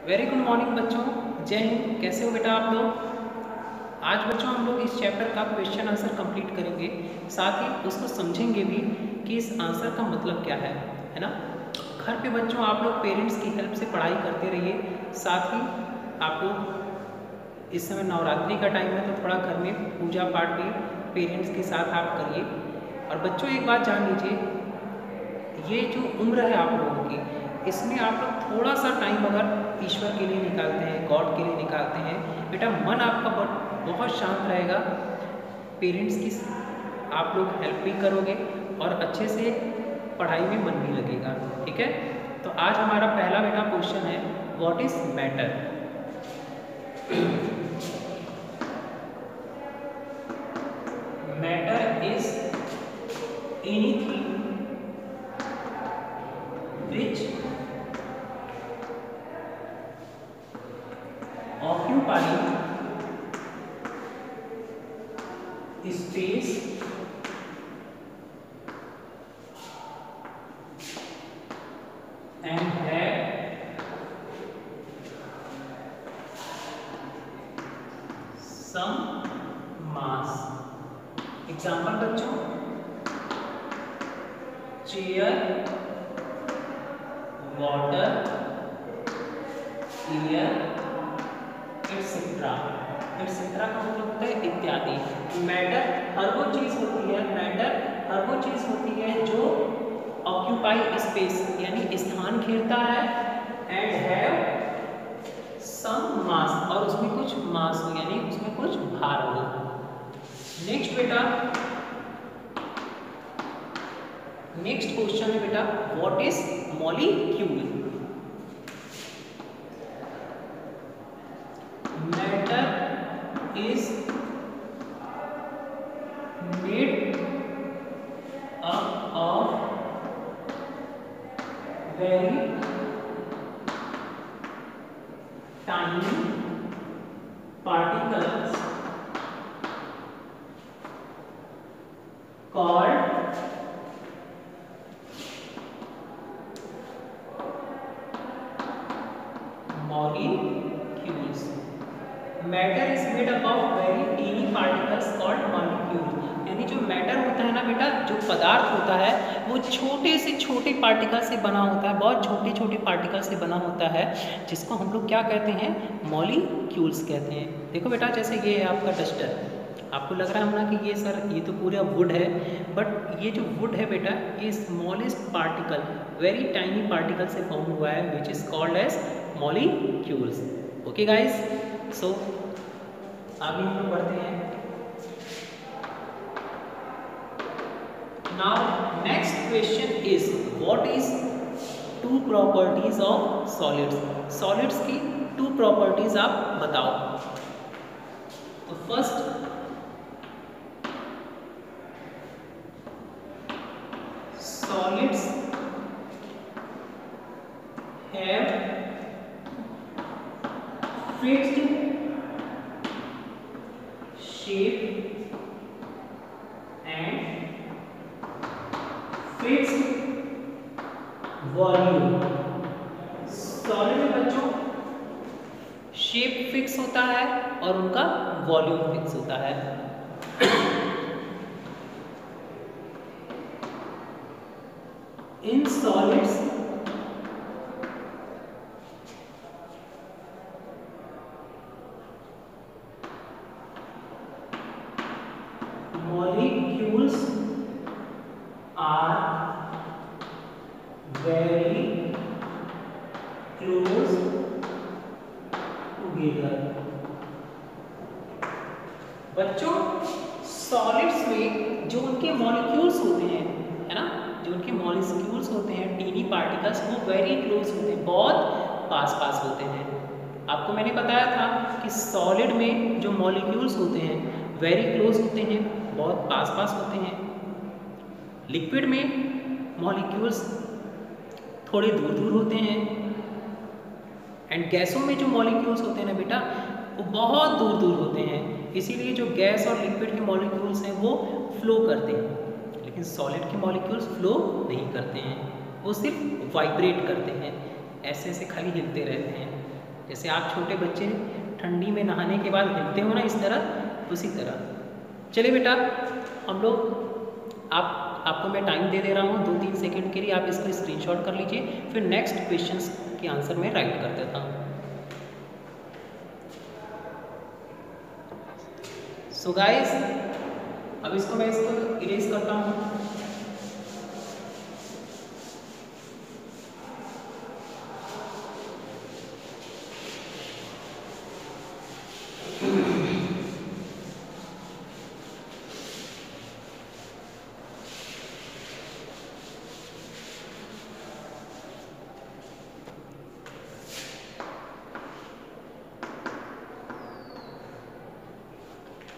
Very good morning बच्चों, जय हिंद। कैसे हो बेटा आप लोग? आज बच्चों हम लोग इस चैप्टर का क्वेश्चन आंसर कंप्लीट करेंगे, साथ ही उसको समझेंगे भी कि इस आंसर का मतलब क्या है ना। घर पे बच्चों आप लोग पेरेंट्स की हेल्प से पढ़ाई करते रहिए, साथ ही आप लोग इस समय नवरात्रि का टाइम है तो थोड़ा घर में पूजा पाठ भी पेरेंट्स के साथ आप करिए। और बच्चों एक बात जान लीजिए, ये जो उम्र है आप लोगों की, इसमें आप लोग थोड़ा सा टाइम अगर ईश्वर के लिए निकालते हैं, गॉड के लिए निकालते हैं बेटा, मन आपका बहुत शांत रहेगा। पेरेंट्स की आप लोग हेल्प भी करोगे और अच्छे से पढ़ाई में मन भी लगेगा। ठीक है, तो आज हमारा पहला बेटा क्वेश्चन है, what is matter. Matter is anything which occupying space and have some mass। Example बच्चों, chair, water, air, etcetera. Etcetera का मतलब होता है इत्यादि। मैटर हर वो चीज होती है, मैटर हर वो चीज होती है जो ऑक्यूपाई स्पेस यानी स्थान घेरता है, एंड हैव सम मास, और उसमें कुछ मास हो यानी उसमें कुछ भार हो। नेक्स्ट बेटा, नेक्स्ट क्वेश्चन है बेटा, what is molecule. Matter is made up of very tiny particles called molecules। Matter is made up of very tiny particles called molecule. यानी जो मैटर होता है ना बेटा, जो पदार्थ होता है वो छोटे से छोटे पार्टिकल से बना होता है, बहुत छोटे छोटे पार्टिकल से बना होता है, जिसको हम लोग क्या कहते हैं, मॉलिक्यूल्स कहते हैं। देखो बेटा, जैसे ये है आपका डस्टर, आपको लग रहा है ना कि ये सर ये तो पूरा वुड है, बट ये जो वुड है बेटा, ये smallest particle, very tiny particle से फॉर्म हुआ है, which is called as molecules. Okay guys, so आगे हम लोग बढ़ते हैं। Now next question is, what is two properties of solids. Solids की टू प्रॉपर्टीज आप बताओ। तो first, solids have fixed shape and fixed volume। Solid में बच्चों शेप फिक्स होता है और उनका वॉल्यूम फिक्स होता है। In solids, molecules are very close together। बच्चों सॉलिड्स में जो उनके मॉलिक्यूल्स होते हैं, है ना, जो उनके मॉलिक्यूल्स होते हैं, टीनी पार्टिकल्स, वो वेरी क्लोज होते हैं, बहुत पास पास होते हैं। आपको मैंने बताया था कि सॉलिड में जो मॉलिक्यूल्स होते हैं वेरी क्लोज होते हैं, बहुत पास पास होते हैं। लिक्विड में मॉलिक्यूल्स थोड़े दूर दूर होते हैं, एंड गैसों में जो मॉलिक्यूल्स होते हैं ना बेटा, वो बहुत दूर दूर होते हैं। इसीलिए जो गैस और लिक्विड के मॉलिक्यूल्स हैं वो फ्लो करते हैं, लेकिन सॉलिड के मॉलिक्यूल्स फ्लो नहीं करते हैं, वो सिर्फ वाइब्रेट करते हैं, ऐसे ऐसे खाली हिलते रहते हैं। जैसे आप छोटे बच्चे ठंडी में नहाने के बाद हिलते हो ना, इस तरह, उसी तरह। चलिए बेटा, हम लोग आपको मैं टाइम दे दे रहा हूँ 2-3 सेकंड के लिए, आप इसको स्क्रीनशॉट कर लीजिए, फिर नेक्स्ट क्वेश्चंस के आंसर में राइट कर देता हूँ। सो गाइस, अब इसको मैं इरेज करता हूँ।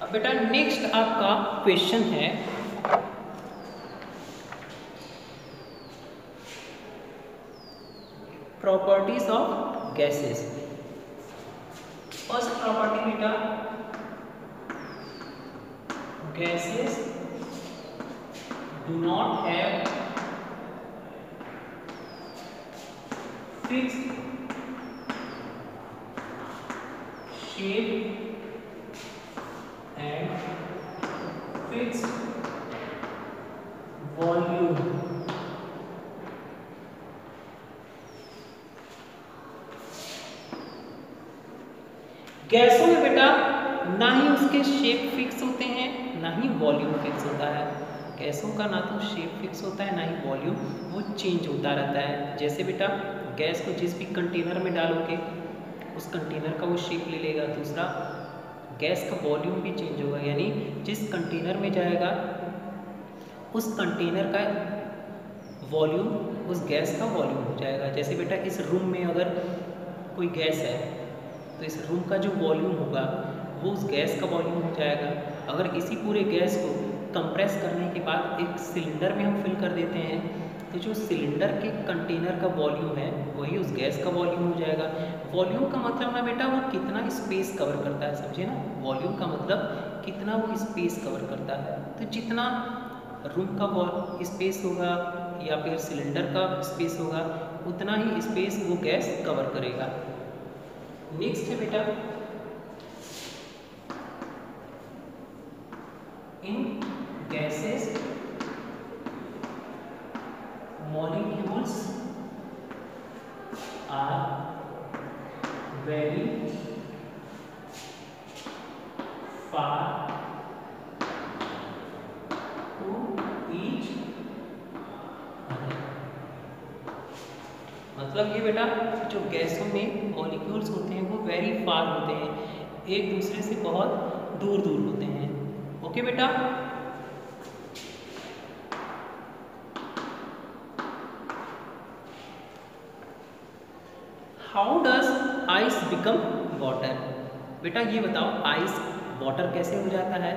अब बेटा नेक्स्ट आपका क्वेश्चन है properties of gases. First property बेटा, gases do not have fixed shape and fixed volume। गैसों में बेटा ना ही उसके शेप फिक्स होते हैं, ना ही वॉल्यूम फिक्स होता है। गैसों का ना तो शेप फिक्स होता है, ना ही वॉल्यूम, वो चेंज होता रहता है। जैसे बेटा गैस को जिस भी कंटेनर में डालोगे उस कंटेनर का वो शेप ले लेगा। दूसरा, गैस का वॉल्यूम भी चेंज होगा, यानी जिस कंटेनर में जाएगा उस कंटेनर का वॉल्यूम उस गैस का वॉल्यूम हो जाएगा। जैसे बेटा इस रूम में अगर कोई गैस है तो इस रूम का जो वॉल्यूम होगा वो उस गैस का वॉल्यूम हो जाएगा। अगर इसी पूरे गैस को कंप्रेस करने के बाद एक सिलेंडर में हम फिल कर देते हैं तो जो सिलेंडर के कंटेनर का वॉल्यूम है वही उस गैस का वॉल्यूम हो जाएगा। वॉल्यूम का मतलब ना बेटा वो कितना स्पेस कवर करता है, समझे ना। वॉल्यूम का मतलब कितना वो स्पेस कवर करता है। तो जितना रूम का स्पेस होगा या फिर सिलेंडर का स्पेस होगा उतना ही स्पेस वो गैस कवर करेगा। नेक्स्ट है बेटा, इन gases molecules are very far to each other। मतलब ये बेटा जो गैसों में मॉलिक्यूल्स होते हैं वो वेरी फार होते हैं, एक दूसरे से बहुत दूर दूर होते हैं। ओके बेटा, how does ice become water. बेटा ये बताओ आइस वाटर कैसे हो जाता है।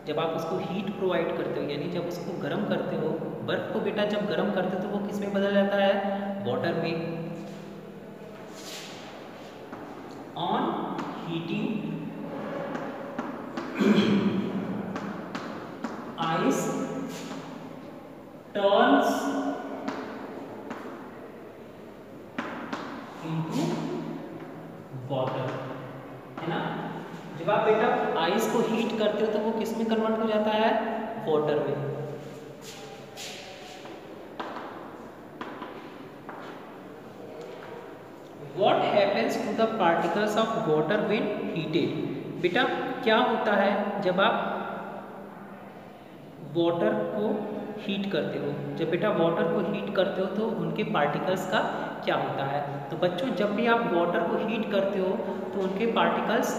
जब आप उसको हीट प्रोवाइड करते हो, यानी जब उसको गर्म करते हो, बर्फ को बेटा जब गर्म करते हो तो वो किस में बदल जाता है, वाटर में। On heating ice turns into water, है ना। जब आप बेटा आइस को हीट करते हो तो वो किस में कन्वर्ट हो जाता है, वाटर में। What happens to the particles of water when heated? बेटा क्या होता है जब आप वाटर को हीट करते हो। जब बेटा वाटर को हीट करते हो तो उनके पार्टिकल्स का क्या होता है। तो बच्चों जब भी आप वाटर को हीट करते हो तो उनके पार्टिकल्स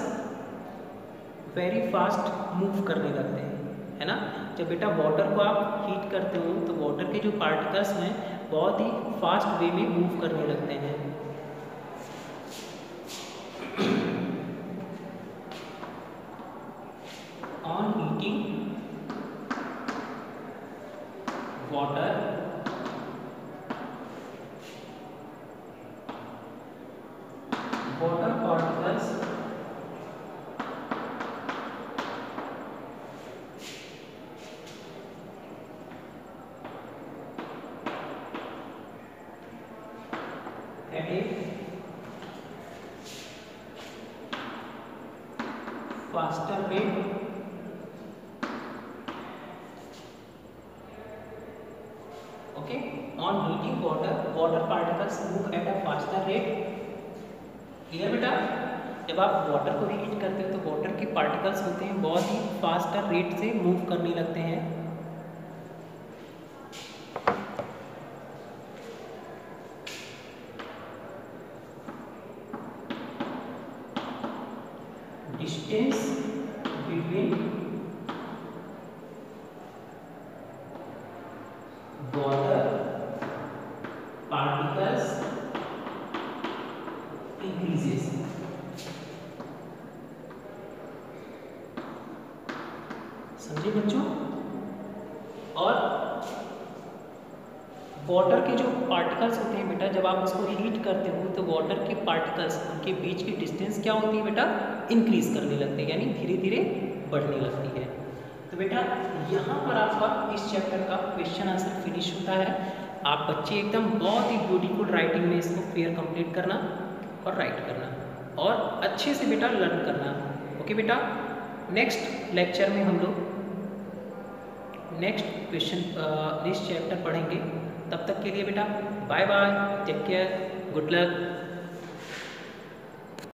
वेरी फास्ट मूव करने लगते हैं, है ना। जब बेटा वाटर को आप हीट करते हो तो वाटर के जो पार्टिकल्स हैं बहुत ही फास्ट वे में मूव करने लगते हैं। On heating water particles that is faster rate okay on heating water particles move at a faster rate clear बेटा जब आप वाटर को हीट करते हो तो वाटर के पार्टिकल्स होते हैं बहुत ही फास्टर रेट से मूव करने लगते हैं distance between water particles increases समझे बच्चों और वाटर के जो पार्टिकल्स होते हैं बेटा जब आप उसको हीट करते हो तो वाटर के पार्टिकल्स उनके बीच की डिस्टेंस क्या होती है बेटा इंक्रीज करने लगते हैं यानी धीरे धीरे बढ़ने लगती है तो बेटा यहाँ पर आपका इस चैप्टर का क्वेश्चन आंसर फिनिश होता है आप बच्चे एकदम बहुत ही ब्यूटीफुल राइटिंग में इसको क्लियर कंप्लीट करना और राइट करना और अच्छे से बेटा लर्न करना ओके बेटा नेक्स्ट लेक्चर में हम लोग नेक्स्ट क्वेश्चन नेक्स्ट चैप्टर पढ़ेंगे तब तक के लिए बेटा bye bye take care good luck